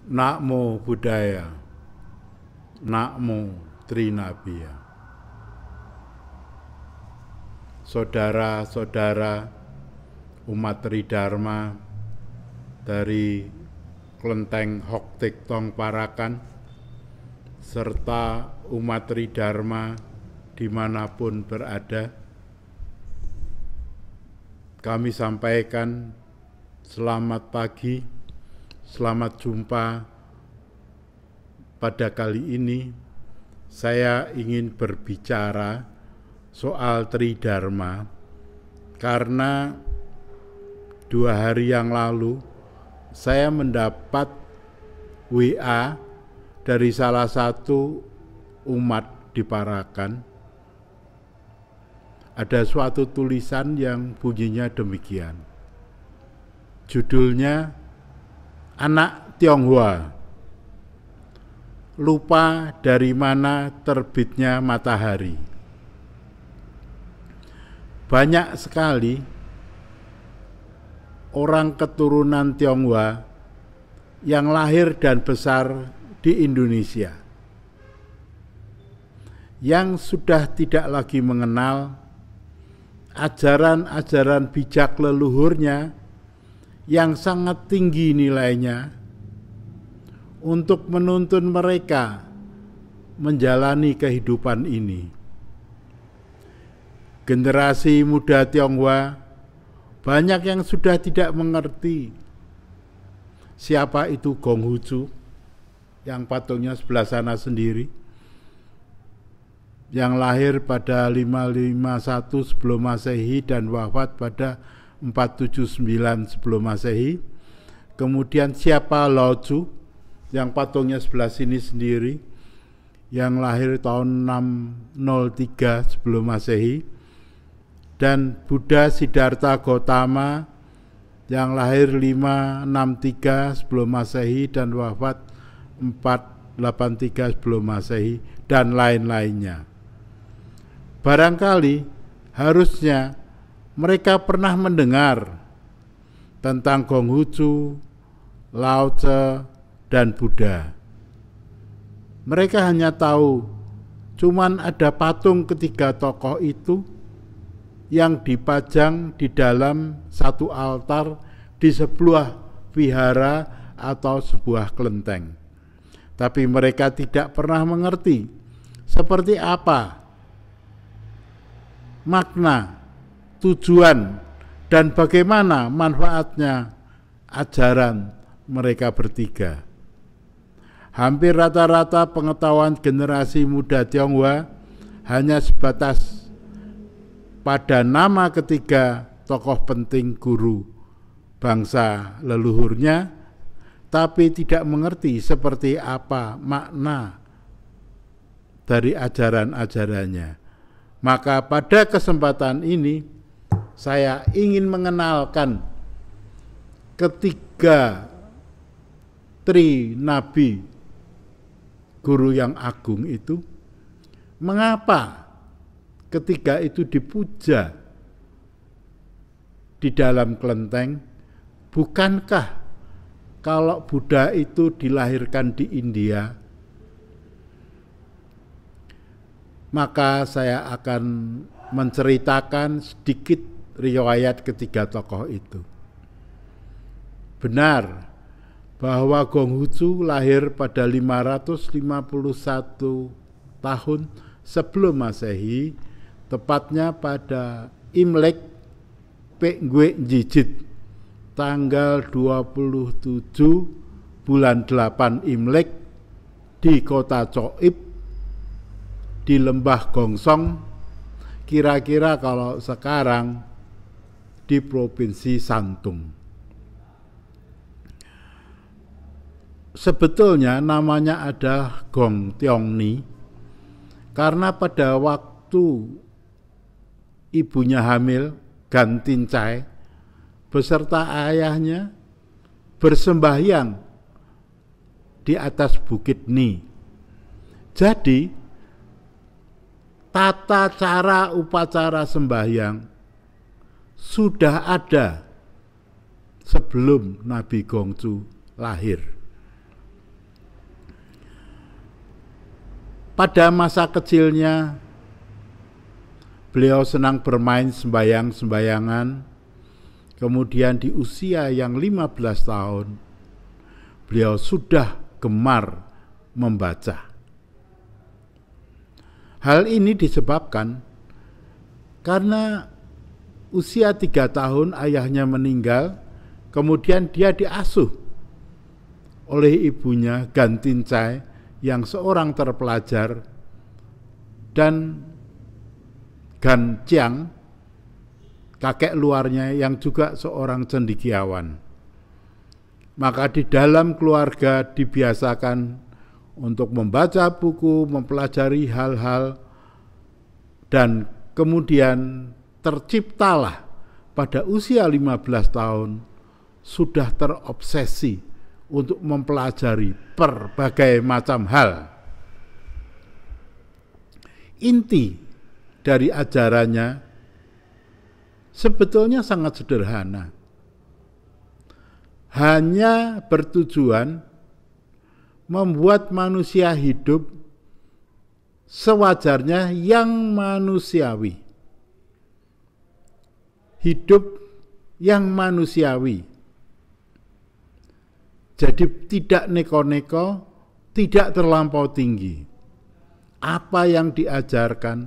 Namo Buddhaya, Namo Trinabiya. Saudara-saudara umat Tridharma dari Klenteng Hok Tik Tong Parakan, serta umat Tridharma dimanapun berada, kami sampaikan selamat pagi, selamat jumpa. Pada kali ini saya ingin berbicara soal Tridharma karena 2 hari yang lalu saya mendapat WA dari salah satu umat di Parakan. Ada suatu tulisan yang bunyinya demikian. Judulnya, Anak Tionghoa, lupa dari mana terbitnya matahari. Banyak sekali orang keturunan Tionghoa yang lahir dan besar di Indonesia, yang sudah tidak lagi mengenal ajaran-ajaran bijak leluhurnya yang sangat tinggi nilainya untuk menuntun mereka menjalani kehidupan ini. Generasi muda Tionghoa banyak yang sudah tidak mengerti siapa itu Konghucu yang patungnya sebelah sana sendiri, yang lahir pada 551 sebelum Masehi dan wafat pada 479 sebelum Masehi. Kemudian siapa Lao Tzu yang patungnya sebelah sini sendiri, yang lahir tahun 603 sebelum Masehi, dan Buddha Siddhartha Gautama yang lahir 563 sebelum Masehi dan wafat 483 sebelum Masehi, dan lain-lainnya. Barangkali harusnya mereka pernah mendengar tentang Konghucu, Lao Tzu, dan Buddha. Mereka hanya tahu cuman ada patung ketiga tokoh itu yang dipajang di dalam satu altar di sebuah vihara atau sebuah kelenteng. Tapi mereka tidak pernah mengerti seperti apa makna, tujuan, dan bagaimana manfaatnya ajaran mereka bertiga. Hampir rata-rata pengetahuan generasi muda Tionghoa hanya sebatas pada nama ketiga tokoh penting guru bangsa leluhurnya, tapi tidak mengerti seperti apa makna dari ajaran-ajarannya. Maka pada kesempatan ini saya ingin mengenalkan ketiga Tri Nabi guru yang agung itu. Mengapa ketiga itu dipuja di dalam kelenteng? Bukankah kalau Buddha itu dilahirkan di India? Maka saya akan menceritakan sedikit riwayat ketiga tokoh itu. Benar bahwa Konghucu lahir pada 551 tahun sebelum Masehi, tepatnya pada Imlek Pekgwe Njijit, tanggal 27 bulan 8 Imlek di kota Choib di lembah Gongsong, kira-kira kalau sekarang di provinsi Santung. Sebetulnya namanya ada Gong Tiong Ni karena pada waktu ibunya hamil, Gan Tin Chai, beserta ayahnya bersembahyang di atas Bukit Ni. Jadi tata cara upacara sembahyang sudah ada sebelum Nabi Gongcu lahir. Pada masa kecilnya, beliau senang bermain sembayang-sembayangan. Kemudian di usia yang 15 tahun, beliau sudah gemar membaca. Hal ini disebabkan karena usia 3 tahun ayahnya meninggal, kemudian dia diasuh oleh ibunya Gantincai yang seorang terpelajar, dan Gan Chiang, kakek luarnya yang juga seorang cendekiawan. Maka di dalam keluarga dibiasakan untuk membaca buku, mempelajari hal-hal, dan kemudian terciptalah pada usia 15 tahun sudah terobsesi untuk mempelajari berbagai macam hal. Inti dari ajarannya sebetulnya sangat sederhana. Hanya bertujuan membuat manusia hidup sewajarnya yang manusiawi. Hidup yang manusiawi. Jadi tidak neko-neko, tidak terlampau tinggi. Apa yang diajarkan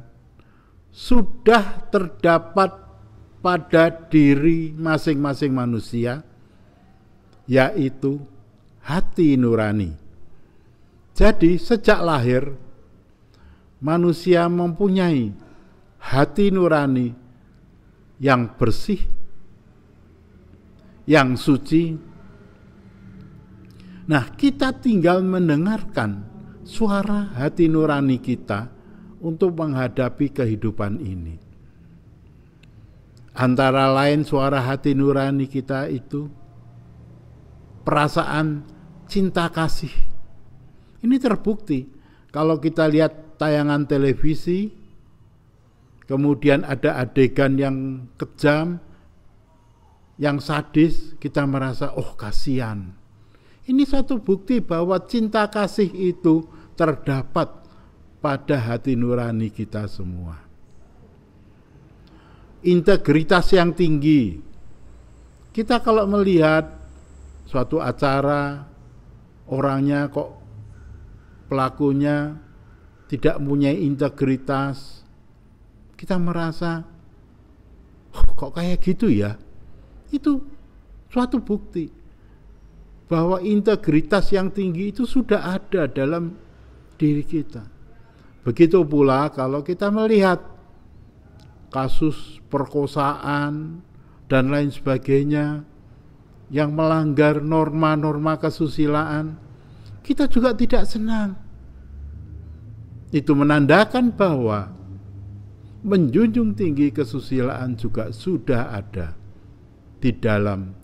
sudah terdapat pada diri masing-masing manusia, yaitu hati nurani. Jadi sejak lahir, manusia mempunyai hati nurani yang bersih, yang suci. Nah, kita tinggal mendengarkan suara hati nurani kita untuk menghadapi kehidupan ini. Antara lain suara hati nurani kita itu perasaan cinta kasih. Ini terbukti kalau kita lihat tayangan televisi, kemudian ada adegan yang kejam, yang sadis, kita merasa, oh kasihan. Ini satu bukti bahwa cinta kasih itu terdapat pada hati nurani kita semua. Integritas yang tinggi. Kita kalau melihat suatu acara, orangnya kok pelakunya tidak mempunyai integritas, kita merasa, oh, kok kayak gitu ya? Itu suatu bukti bahwa integritas yang tinggi itu sudah ada dalam diri kita. Begitu pula kalau kita melihat kasus perkosaan dan lain sebagainya yang melanggar norma-norma kesusilaan, kita juga tidak senang. Itu menandakan bahwa menjunjung tinggi kesusilaan juga sudah ada di dalam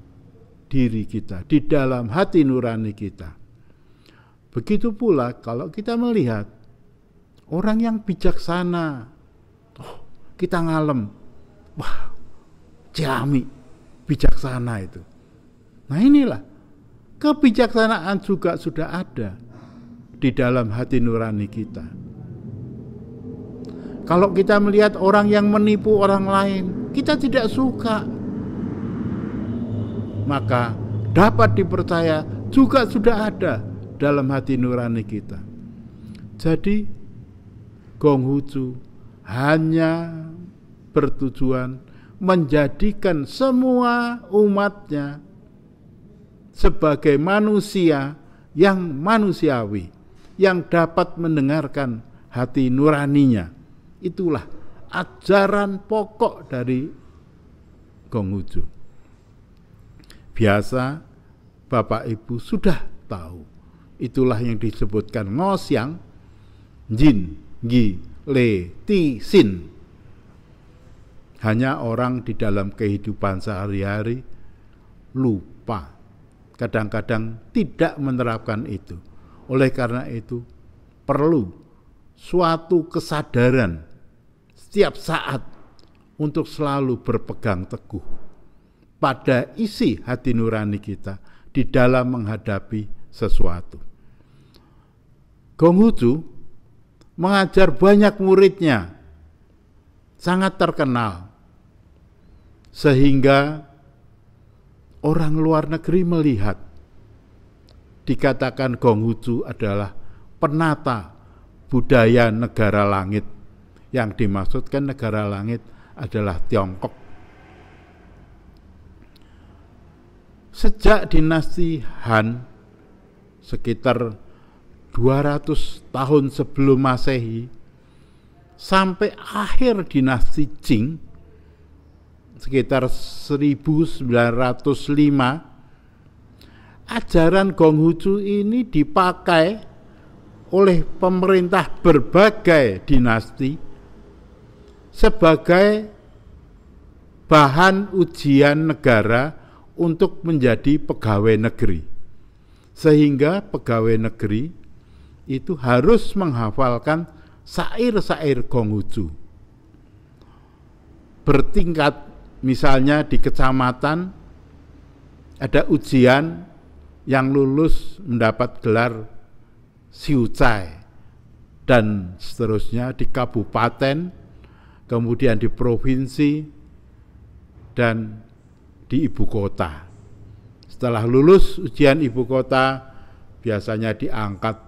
diri kita, di dalam hati nurani kita. Begitu pula kalau kita melihat orang yang bijaksana, oh, kita ngalem, wah, Ciami, bijaksana itu. Nah inilah, kebijaksanaan juga sudah ada di dalam hati nurani kita. Kalau kita melihat orang yang menipu orang lain, kita tidak suka. Maka dapat dipercaya juga sudah ada dalam hati nurani kita. Jadi Konghucu hanya bertujuan menjadikan semua umatnya sebagai manusia yang manusiawi, yang dapat mendengarkan hati nuraninya. Itulah ajaran pokok dari Konghucu. Biasa Bapak Ibu sudah tahu. Itulah yang disebutkan ngosyang, jin, gi, le, ti, sin. Hanya orang di dalam kehidupan sehari-hari lupa. Kadang-kadang tidak menerapkan itu. Oleh karena itu perlu suatu kesadaran setiap saat untuk selalu berpegang teguh pada isi hati nurani kita di dalam menghadapi sesuatu. Konghucu mengajar banyak muridnya, sangat terkenal, sehingga orang luar negeri melihat, dikatakan Konghucu adalah penata budaya negara langit. Yang dimaksudkan negara langit adalah Tiongkok. Sejak dinasti Han, sekitar 200 tahun sebelum Masehi, sampai akhir dinasti Qing, sekitar 1905, ajaran Konghucu ini dipakai oleh pemerintah berbagai dinasti sebagai bahan ujian negara untuk menjadi pegawai negeri. Sehingga pegawai negeri itu harus menghafalkan syair-syair Konghucu. Bertingkat, misalnya di kecamatan ada ujian, yang lulus mendapat gelar Siucai, dan seterusnya di kabupaten, kemudian di provinsi, dan di ibu kota. Setelah lulus ujian ibu kota, biasanya diangkat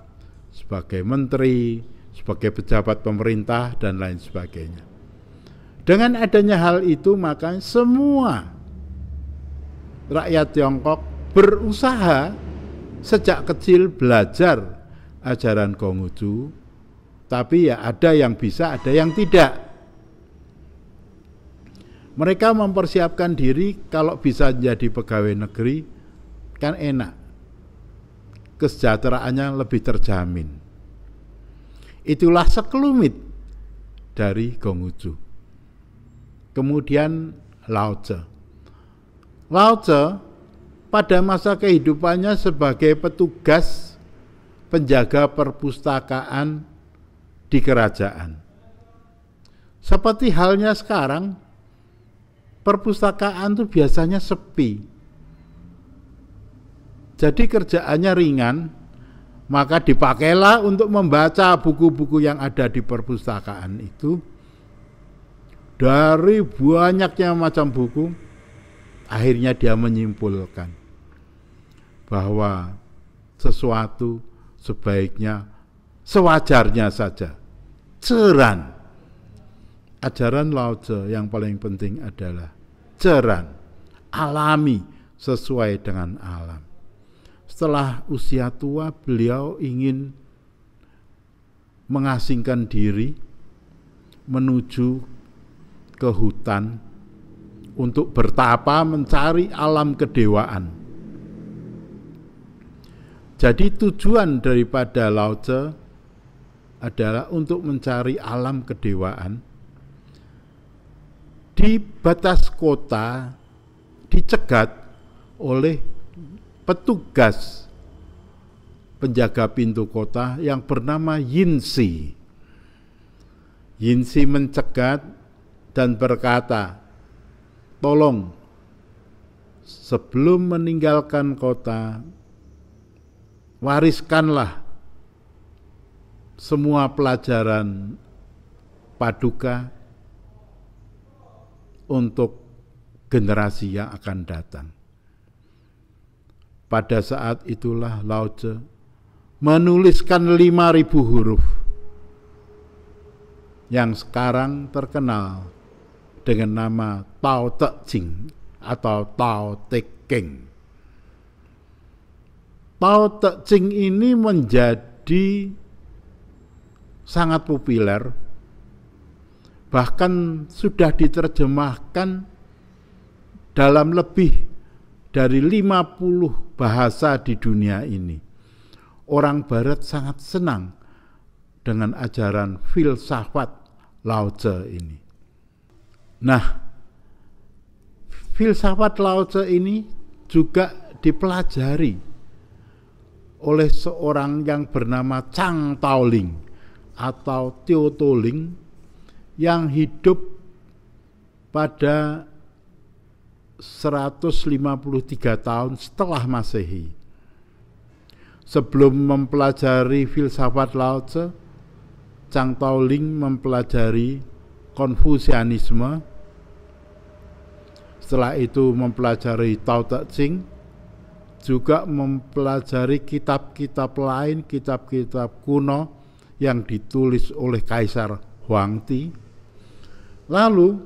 sebagai menteri, sebagai pejabat pemerintah, dan lain sebagainya. Dengan adanya hal itu, maka semua rakyat Tiongkok berusaha sejak kecil belajar ajaran Konghucu, tapi ya ada yang bisa, ada yang tidak. Mereka mempersiapkan diri kalau bisa jadi pegawai negeri, kan enak, kesejahteraannya lebih terjamin. Itulah sekelumit dari Konghucu. Kemudian Lao Tse. Lao Tse pada masa kehidupannya sebagai petugas penjaga perpustakaan di kerajaan. Seperti halnya sekarang, perpustakaan itu biasanya sepi. Jadi kerjaannya ringan, maka dipakailah untuk membaca buku-buku yang ada di perpustakaan itu. Dari banyaknya macam buku, akhirnya dia menyimpulkan bahwa sesuatu sebaiknya sewajarnya saja. Ceran. Ajaran Lao Tse yang paling penting adalah ceran, alami, sesuai dengan alam. Setelah usia tua, beliau ingin mengasingkan diri menuju ke hutan untuk bertapa mencari alam kedewaan. Jadi tujuan daripada Lao Tse adalah untuk mencari alam kedewaan. Di batas kota dicegat oleh petugas penjaga pintu kota yang bernama Yinsi. Yinsi mencegat dan berkata, "Tolong, sebelum meninggalkan kota, wariskanlah semua pelajaran Paduka untuk generasi yang akan datang." Pada saat itulah Lao Tse menuliskan 5.000 huruf yang sekarang terkenal dengan nama Tao Te Ching atau Tao Te Ching. Tao Te Ching ini menjadi sangat populer, bahkan sudah diterjemahkan dalam lebih dari 50 bahasa di dunia ini. Orang Barat sangat senang dengan ajaran filsafat Lao Tse ini. Nah, filsafat Lao Tse ini juga dipelajari oleh seorang yang bernama Chang Taoling atau Tio Toling yang hidup pada 153 tahun setelah Masehi. Sebelum mempelajari filsafat Lao Tse, Chang Taoling mempelajari Konfusianisme, setelah itu mempelajari Tao Te Ching, juga mempelajari kitab-kitab lain, kitab-kitab kuno yang ditulis oleh Kaisar Huangti, lalu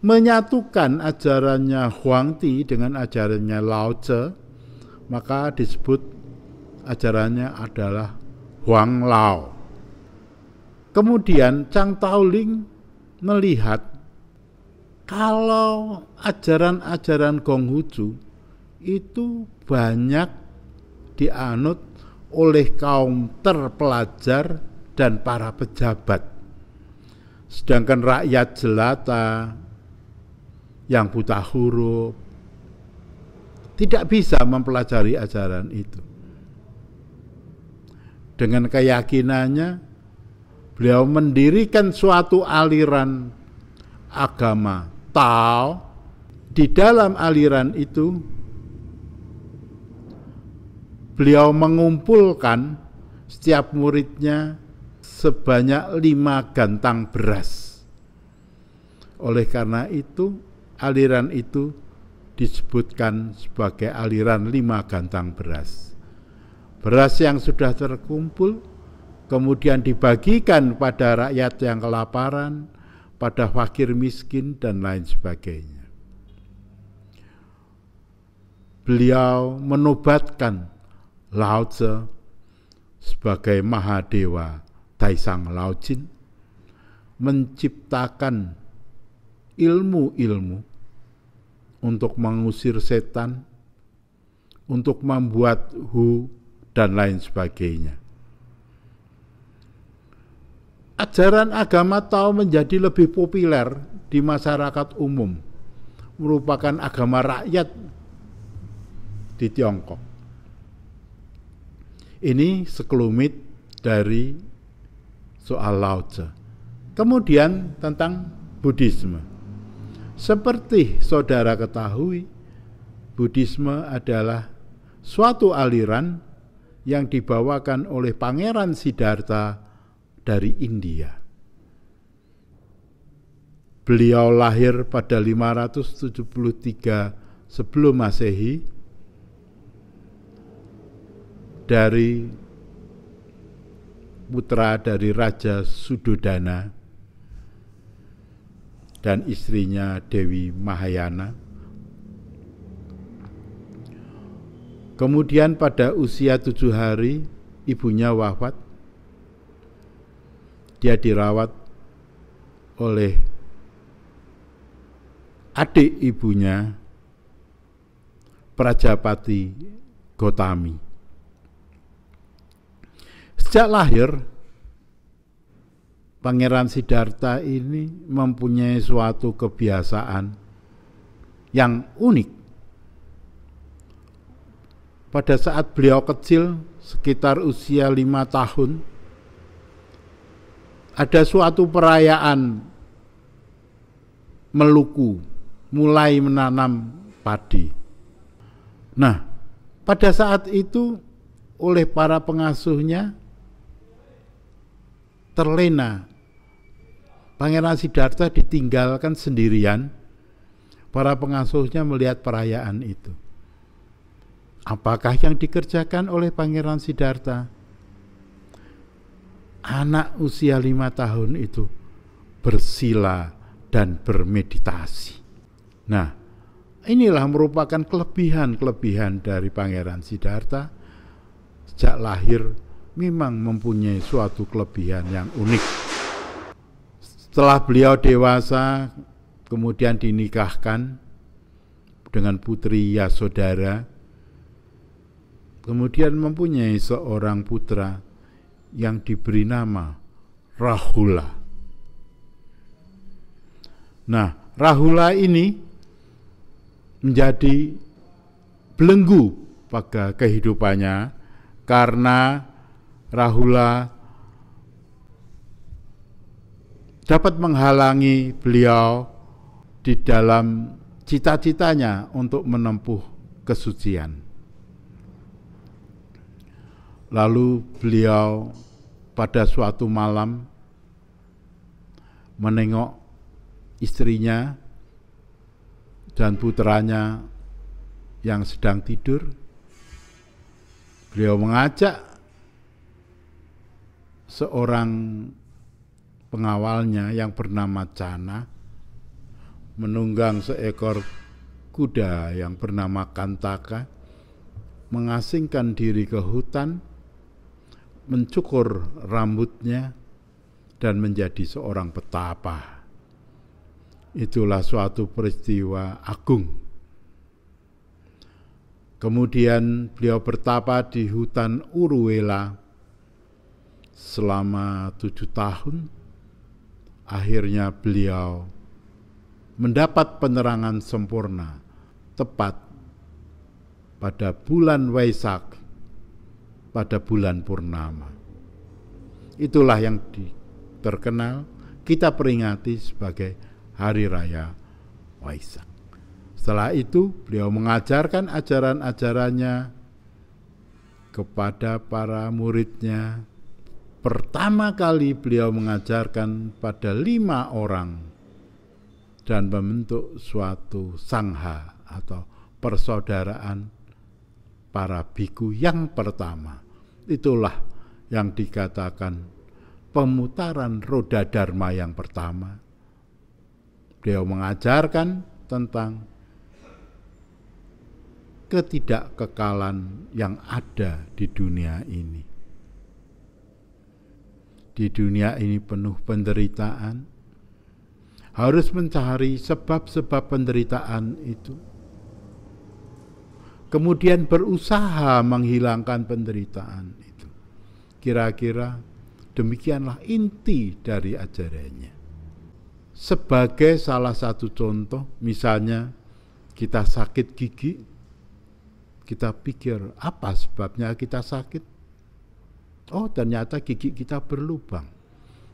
menyatukan ajarannya Huangti dengan ajarannya Lao Tse, maka disebut ajarannya adalah Huang Lao. Kemudian Chang Taoling melihat kalau ajaran-ajaran Konghucu itu banyak dianut oleh kaum terpelajar dan para pejabat, sedangkan rakyat jelata yang buta huruf tidak bisa mempelajari ajaran itu. Dengan keyakinannya, beliau mendirikan suatu aliran agama Tao. Di dalam aliran itu beliau mengumpulkan setiap muridnya sebanyak 5 gantang beras. Oleh karena itu, aliran itu disebutkan sebagai aliran 5 gantang beras. Beras yang sudah terkumpul kemudian dibagikan pada rakyat yang kelaparan, pada fakir miskin, dan lain sebagainya. Beliau menobatkan Lao Tse sebagai Mahadewa Taisang Lao Jin, menciptakan ilmu-ilmu untuk mengusir setan, untuk membuat Hu, dan lain sebagainya. Ajaran agama Tao menjadi lebih populer di masyarakat umum, merupakan agama rakyat di Tiongkok. Ini sekelumit dari soal Lao Tse. Kemudian tentang Buddhisme. Seperti saudara ketahui, Buddhisme adalah suatu aliran yang dibawakan oleh Pangeran Siddhartha dari India. Beliau lahir pada 573 sebelum Masehi dari putra dari Raja Suddhodana dan istrinya Dewi Mahayana. Kemudian pada usia 7 hari ibunya wafat. Dia dirawat oleh adik ibunya, Prajapati Gotami. Sejak lahir, Pangeran Siddhartha ini mempunyai suatu kebiasaan yang unik. Pada saat beliau kecil, sekitar usia 5 tahun, ada suatu perayaan Meluku, mulai menanam padi. Nah, pada saat itu oleh para pengasuhnya terlena. Pangeran Siddhartha ditinggalkan sendirian. Para pengasuhnya melihat perayaan itu. Apakah yang dikerjakan oleh Pangeran Siddhartha? Anak usia 5 tahun itu bersila dan bermeditasi. Nah, inilah merupakan kelebihan-kelebihan dari Pangeran Siddhartha. Sejak lahir memang mempunyai suatu kelebihan yang unik. Setelah beliau dewasa, kemudian dinikahkan dengan putri Yasodhara, kemudian mempunyai seorang putra yang diberi nama Rahula. Nah, Rahula ini menjadi belenggu pada kehidupannya karena Rahula dapat menghalangi beliau di dalam cita-citanya untuk menempuh kesucian. Lalu beliau pada suatu malam menengok istrinya dan putranya yang sedang tidur. Beliau mengajak seorang pengawalnya yang bernama Cana menunggang seekor kuda yang bernama Kantaka, mengasingkan diri ke hutan, mencukur rambutnya, dan menjadi seorang petapa. Itulah suatu peristiwa agung. Kemudian beliau bertapa di hutan Uruwela selama 7 tahun. Akhirnya beliau mendapat penerangan sempurna tepat pada bulan Waisak, pada bulan purnama. Itulah yang terkenal kita peringati sebagai Hari Raya Waisak. Setelah itu beliau mengajarkan ajaran-ajarannya kepada para muridnya. Pertama kali beliau mengajarkan pada 5 orang dan membentuk suatu sangha atau persaudaraan para biku yang pertama. Itulah yang dikatakan pemutaran roda dharma yang pertama. Beliau mengajarkan tentang ketidakkekalan yang ada di dunia ini. Di dunia ini penuh penderitaan, harus mencari sebab-sebab penderitaan itu. Kemudian berusaha menghilangkan penderitaan itu. Kira-kira demikianlah inti dari ajarannya. Sebagai salah satu contoh, misalnya kita sakit gigi, kita pikir apa sebabnya kita sakit? Oh, ternyata gigi kita berlubang.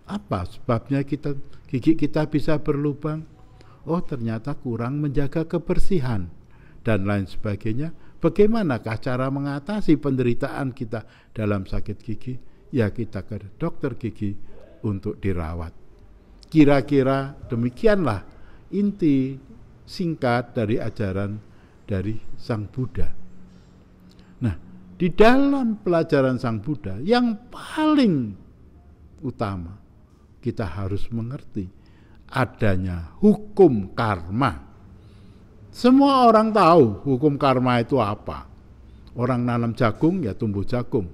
Apa sebabnya gigi kita bisa berlubang? Oh, ternyata kurang menjaga kebersihan dan lain sebagainya. Bagaimanakah cara mengatasi penderitaan kita dalam sakit gigi? Ya, kita ke dokter gigi untuk dirawat. Kira-kira demikianlah inti singkat dari ajaran dari Sang Buddha. Nah, di dalam pelajaran Sang Buddha yang paling utama, kita harus mengerti adanya hukum karma. Semua orang tahu hukum karma itu apa. Orang nanam jagung ya tumbuh jagung.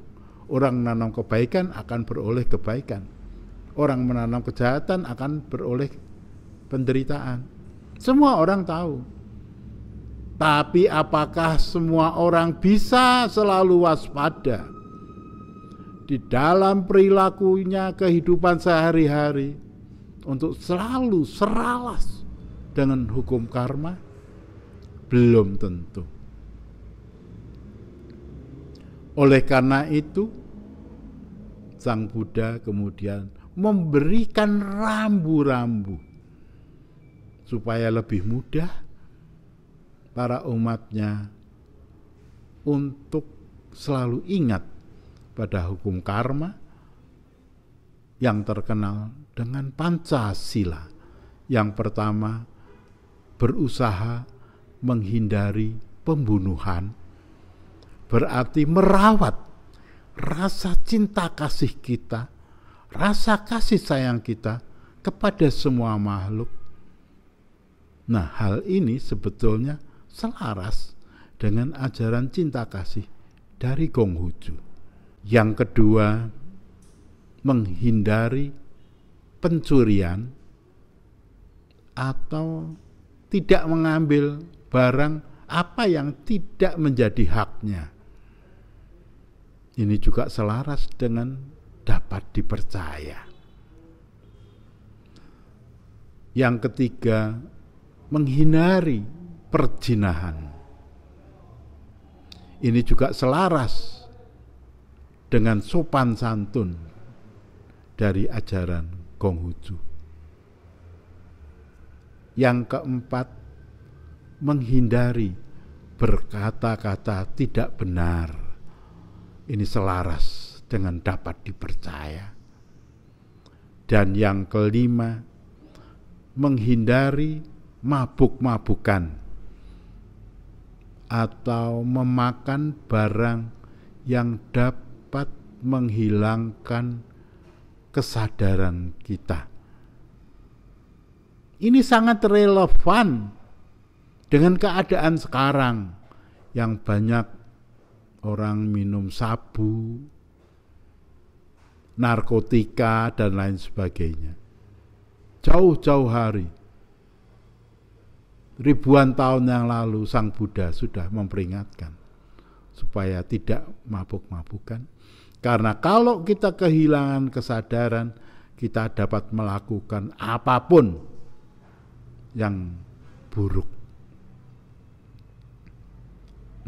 Orang nanam kebaikan akan beroleh kebaikan. Orang menanam kejahatan akan beroleh penderitaan. Semua orang tahu. Tapi apakah semua orang bisa selalu waspada di dalam perilakunya kehidupan sehari-hari untuk selalu seralas dengan hukum karma? Belum tentu. Oleh karena itu, Sang Buddha kemudian memberikan rambu-rambu supaya lebih mudah para umatnya untuk selalu ingat pada hukum karma yang terkenal dengan Pancasila. Yang pertama, berusaha menghindari pembunuhan, berarti merawat rasa cinta kasih kita, rasa kasih sayang kita kepada semua makhluk. Nah, hal ini sebetulnya selaras dengan ajaran cinta kasih dari Konghucu. Yang kedua, menghindari pencurian atau tidak mengambil barang apa yang tidak menjadi haknya. Ini juga selaras dengan dapat dipercaya. Yang ketiga, menghindari perjinahan. Ini juga selaras dengan sopan santun dari ajaran Konghucu. Yang keempat, menghindari berkata-kata tidak benar. Ini selaras dengan dapat dipercaya. Dan yang kelima, menghindari mabuk-mabukan atau memakan barang yang dapat menghilangkan kesadaran kita. Ini sangat relevan dengan keadaan sekarang yang banyak orang minum sabu, narkotika, dan lain sebagainya. Jauh-jauh hari, ribuan tahun yang lalu Sang Buddha sudah memperingatkan supaya tidak mabuk-mabukan. Karena kalau kita kehilangan kesadaran, kita dapat melakukan apapun yang buruk.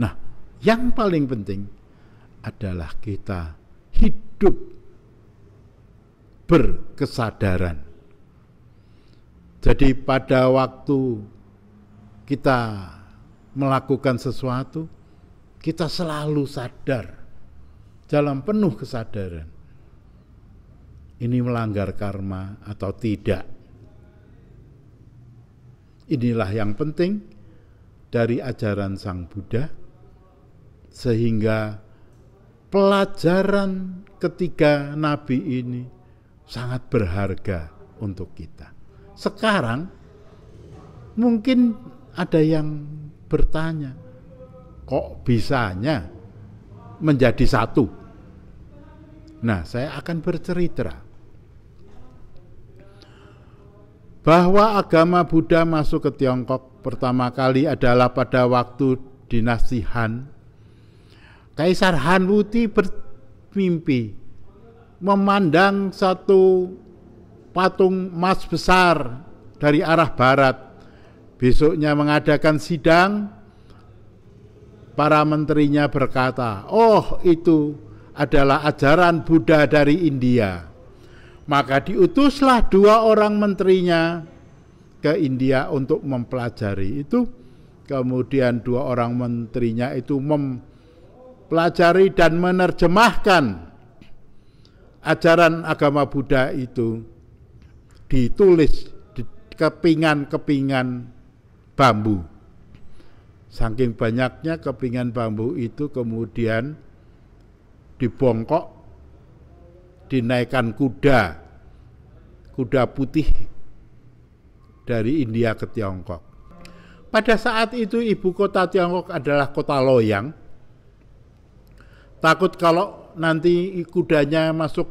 Nah, yang paling penting adalah kita hidup berkesadaran. Jadi pada waktu kita melakukan sesuatu, kita selalu sadar dalam penuh kesadaran. Ini melanggar karma atau tidak. Inilah yang penting dari ajaran Sang Buddha, sehingga pelajaran ketiga Nabi ini sangat berharga untuk kita. Sekarang mungkin ada yang bertanya, kok bisanya menjadi satu? Nah, saya akan bercerita bahwa agama Buddha masuk ke Tiongkok pertama kali adalah pada waktu dinasti Han. Kaisar Han Wuti bermimpi memandang satu patung emas besar dari arah barat. Besoknya mengadakan sidang, para menterinya berkata, "Oh, itu adalah ajaran Buddha dari India." Maka diutuslah 2 orang menterinya ke India untuk mempelajari itu. Kemudian 2 orang menterinya itu mempelajari dan menerjemahkan ajaran agama Buddha itu, ditulis di kepingan-kepingan bambu. Saking banyaknya kepingan bambu itu kemudian dibongkok, dinaikkan kuda putih dari India ke Tiongkok. Pada saat itu ibu kota Tiongkok adalah kota Loyang. Takut kalau nanti kudanya masuk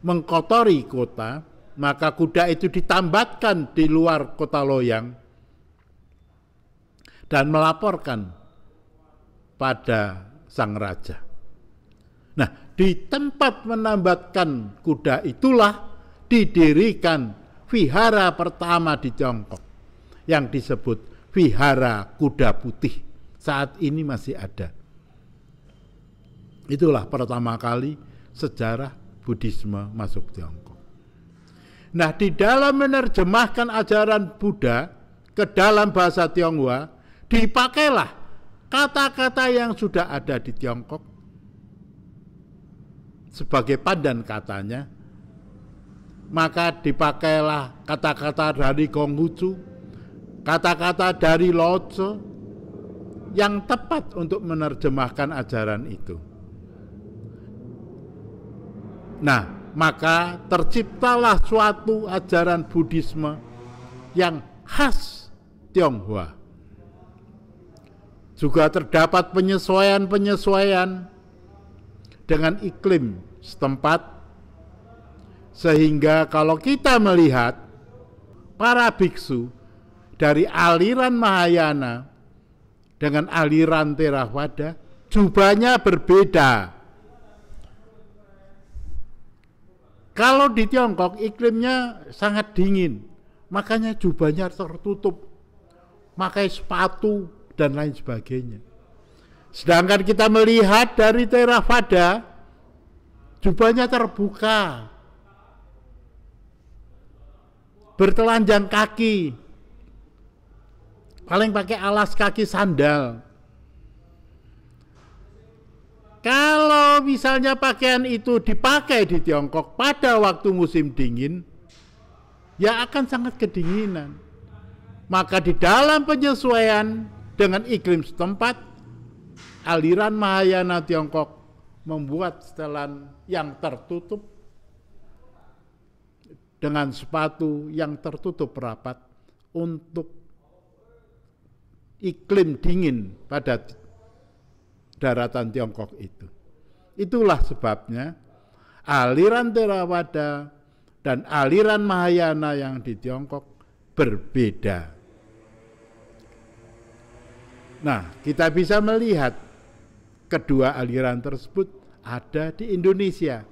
mengkotori kota, maka kuda itu ditambatkan di luar kota Loyang dan melaporkan pada sang raja. Nah, di tempat menambatkan kuda itulah didirikan vihara pertama di Tiongkok yang disebut Vihara Kuda Putih. Saat ini masih ada. Itulah pertama kali sejarah Buddhisme masuk Tiongkok. Nah, di dalam menerjemahkan ajaran Buddha ke dalam bahasa Tionghoa, dipakailah kata-kata yang sudah ada di Tiongkok sebagai pandan katanya. Maka dipakailah kata-kata dari Konghucu, kata-kata dari Lao Tzu yang tepat untuk menerjemahkan ajaran itu. Nah, maka terciptalah suatu ajaran Buddhisme yang khas Tionghoa. Juga terdapat penyesuaian-penyesuaian dengan iklim setempat, sehingga kalau kita melihat para biksu dari aliran Mahayana dengan aliran Theravada, jubahnya berbeda. Kalau di Tiongkok iklimnya sangat dingin, makanya jubahnya tertutup, pakai sepatu dan lain sebagainya. Sedangkan kita melihat dari Theravada, jubahnya terbuka, bertelanjang kaki, paling pakai alas kaki sandal. Kalau misalnya pakaian itu dipakai di Tiongkok pada waktu musim dingin, ya akan sangat kedinginan. Maka di dalam penyesuaian dengan iklim setempat, aliran Mahayana Tiongkok membuat setelan yang tertutup dengan sepatu yang tertutup rapat untuk iklim dingin pada daratan Tiongkok itu. Itulah sebabnya aliran Theravada dan aliran Mahayana yang di Tiongkok berbeda. Nah, kita bisa melihat kedua aliran tersebut ada di Indonesia.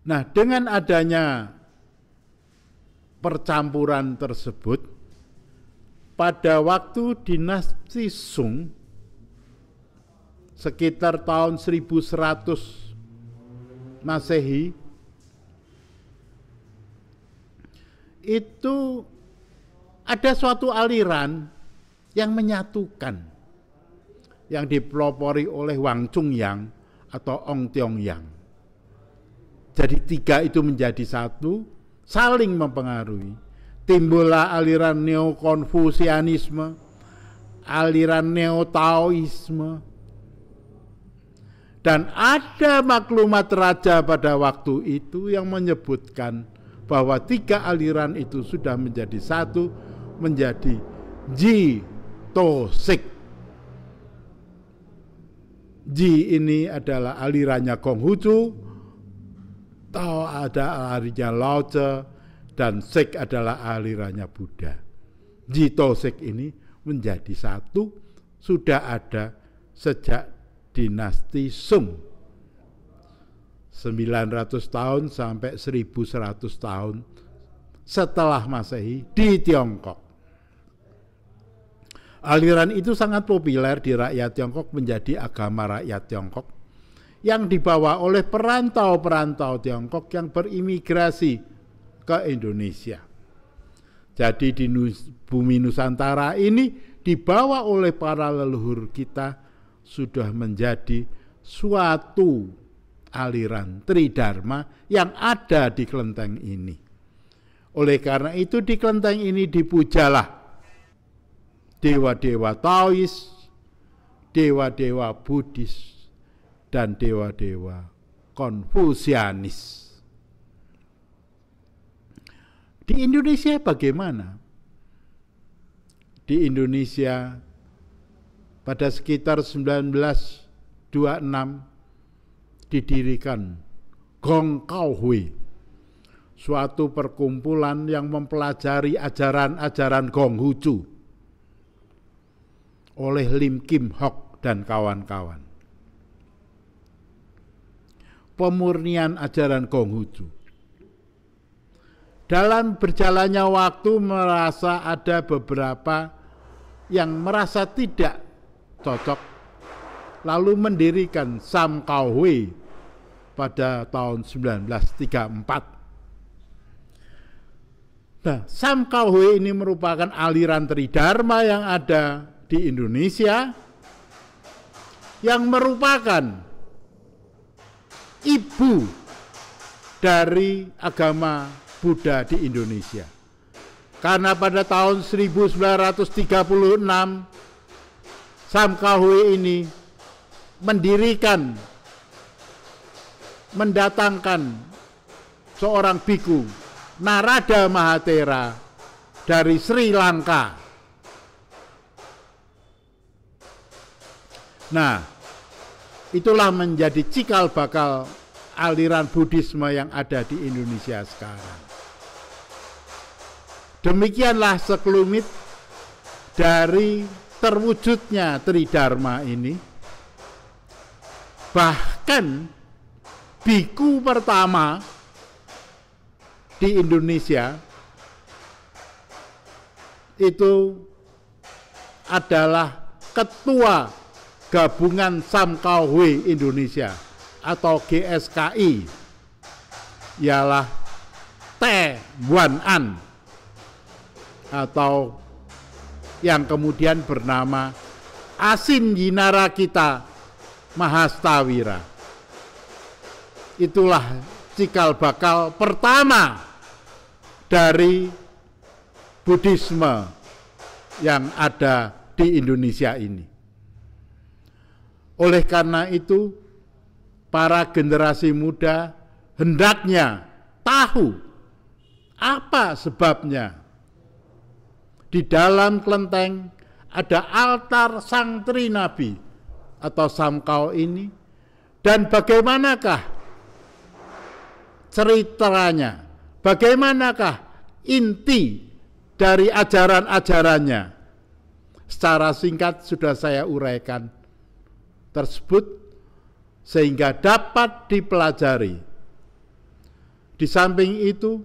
Nah, dengan adanya percampuran tersebut, pada waktu dinasti Sung sekitar tahun 1100 Masehi itu ada suatu aliran yang menyatukan, yang dipelopori oleh Wang Chungyang atau Ong Tiong Yang. Jadi tiga itu menjadi satu, saling mempengaruhi. Timbullah aliran Neo-Konfusianisme, aliran Neo-Taoisme, dan ada maklumat raja pada waktu itu yang menyebutkan bahwa tiga aliran itu sudah menjadi satu, menjadi Ji To Sik. Ji ini adalah alirannya Konghucu, Tao ada alirannya Lao Tse, dan Sik adalah alirannya Buddha. Ji To Sik ini menjadi satu, sudah ada sejak dinasti Sung. 900 tahun sampai 1100 tahun setelah Masehi di Tiongkok. Aliran itu sangat populer di rakyat Tiongkok, menjadi agama rakyat Tiongkok yang dibawa oleh perantau-perantau Tiongkok yang berimigrasi ke Indonesia. Jadi di bumi Nusantara ini dibawa oleh para leluhur kita sudah menjadi suatu aliran Tridharma yang ada di kelenteng ini. Oleh karena itu di kelenteng ini dipujalah dewa-dewa Taois, dewa-dewa Buddhis, dan dewa-dewa Konfusianis. Di Indonesia bagaimana? Di Indonesia pada sekitar 1926 didirikan Gong Kao Hui, suatu perkumpulan yang mempelajari ajaran-ajaran Konghucu oleh Lim Kim Hock dan kawan-kawan. Pemurnian ajaran Konghucu. Dalam berjalannya waktu merasa ada beberapa yang merasa tidak cocok, lalu mendirikan Sam Kao Hui pada tahun 1934. Nah, Sam Kao Hui ini merupakan aliran Tridharma yang ada di Indonesia, yang merupakan ibu dari agama Buddha di Indonesia. Karena pada tahun 1936 Sam Kao Hui ini mendatangkan seorang biku, Narada Mahathera, dari Sri Lanka. Nah, itulah menjadi cikal bakal aliran Buddhisme yang ada di Indonesia sekarang. Demikianlah sekelumit dari terwujudnya Tridharma ini. Bahkan biku pertama di Indonesia itu adalah ketua gabungan Sam Kao Hui Indonesia atau GSKI, ialah Te Buan An, atau yang kemudian bernama Asin Yinarakita Mahastawira. Itulah cikal bakal pertama dari Buddhisme yang ada di Indonesia ini. Oleh karena itu, para generasi muda hendaknya tahu apa sebabnya. Di dalam kelenteng ada altar Sang Trinabi atau Samkau ini, dan bagaimanakah ceritanya, bagaimanakah inti dari ajaran-ajarannya. Secara singkat sudah saya uraikan tersebut sehingga dapat dipelajari. Di samping itu,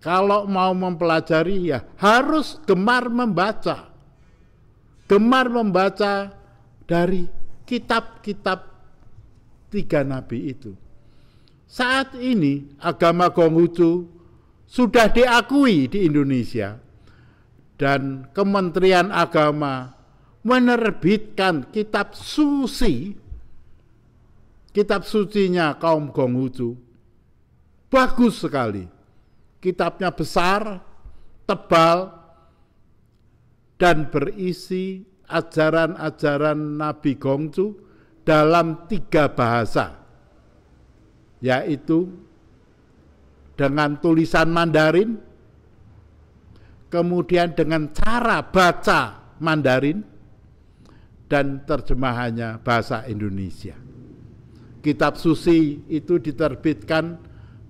kalau mau mempelajari ya harus gemar membaca. Gemar membaca dari kitab-kitab tiga nabi itu. Saat ini agama Konghucu sudah diakui di Indonesia dan Kementerian Agama menerbitkan kitab suci, kitab sucinya kaum Konghucu. Bagus sekali. Kitabnya besar, tebal, dan berisi ajaran-ajaran Nabi Konghucu dalam 3 bahasa, yaitu dengan tulisan Mandarin, kemudian dengan cara baca Mandarin, dan terjemahannya bahasa Indonesia. Kitab suci itu diterbitkan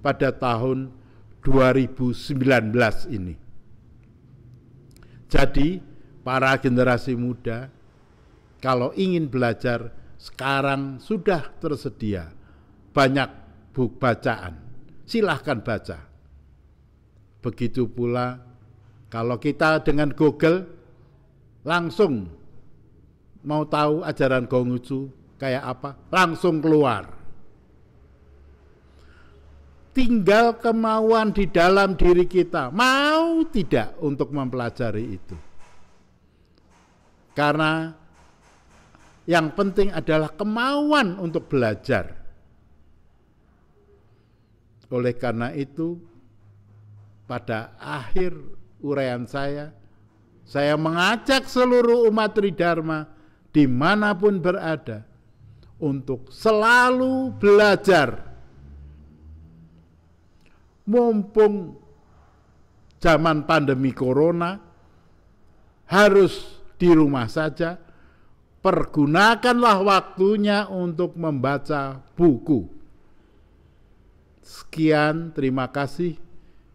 pada tahun 2019 ini. Jadi para generasi muda kalau ingin belajar sekarang sudah tersedia banyak buku bacaan. Silahkan baca. Begitu pula kalau kita dengan Google langsung mau tahu ajaran Konghucu kayak apa, langsung keluar. Tinggal kemauan di dalam diri kita, mau tidak untuk mempelajari itu. Karena yang penting adalah kemauan untuk belajar. Oleh karena itu, pada akhir uraian saya mengajak seluruh umat Tridharma dimanapun berada untuk selalu belajar. Mumpung zaman pandemi corona harus di rumah saja, pergunakanlah waktunya untuk membaca buku. Sekian, terima kasih.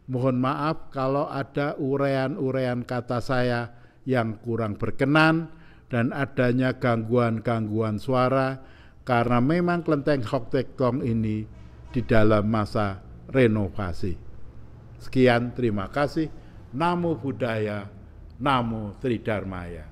Mohon maaf kalau ada uraian-uraian kata saya yang kurang berkenan dan adanya gangguan-gangguan suara karena memang Kelenteng Hok Tek Tong ini di dalam masa renovasi. Sekian, terima kasih. Namo Buddhaya, Namo Tridharmaya.